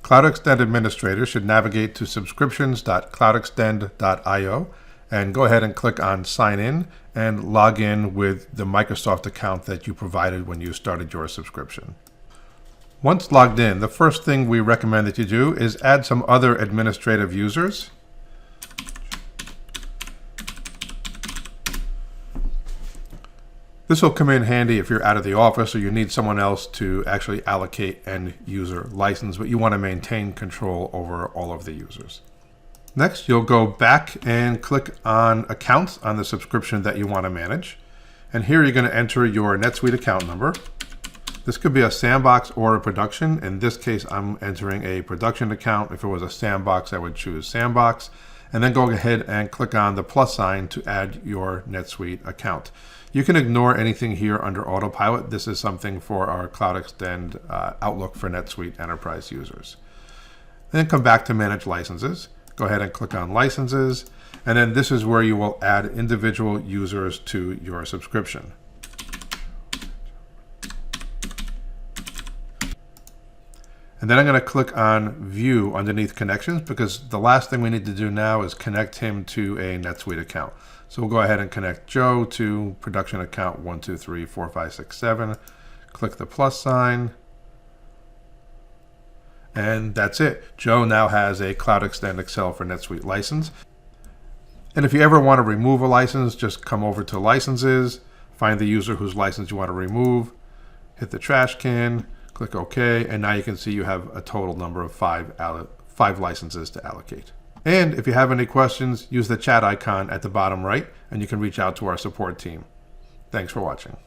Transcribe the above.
CloudExtend administrators should navigate to subscriptions.cloudextend.io and go ahead and click on Sign In and log in with the Microsoft account that you provided when you started your subscription. Once logged in, the first thing we recommend that you do is add some other administrative users. This will come in handy if you're out of the office or you need someone else to actually allocate end user license, but you want to maintain control over all of the users. Next, you'll go back and click on Accounts on the subscription that you want to manage. And here you're going to enter your NetSuite account number. This could be a sandbox or a production. In this case, I'm entering a production account. If it was a sandbox, I would choose sandbox. And then go ahead and click on the plus sign to add your NetSuite account. You can ignore anything here under autopilot. This is something for our CloudExtend Outlook for NetSuite enterprise users. Then come back to Manage Licenses. Go ahead and click on Licenses. And then this is where you will add individual users to your subscription. And then I'm going to click on View underneath Connections because the last thing we need to do now is connect him to a NetSuite account. So we'll go ahead and connect Joe to production account 1234567. Click the plus sign. And that's it. Joe now has a CloudExtend Excel for NetSuite license. And if you ever want to remove a license, just come over to Licenses, find the user whose license you want to remove, hit the trash can, click OK, and now you can see you have a total number of five licenses to allocate. And if you have any questions, use the chat icon at the bottom right, and you can reach out to our support team. Thanks for watching.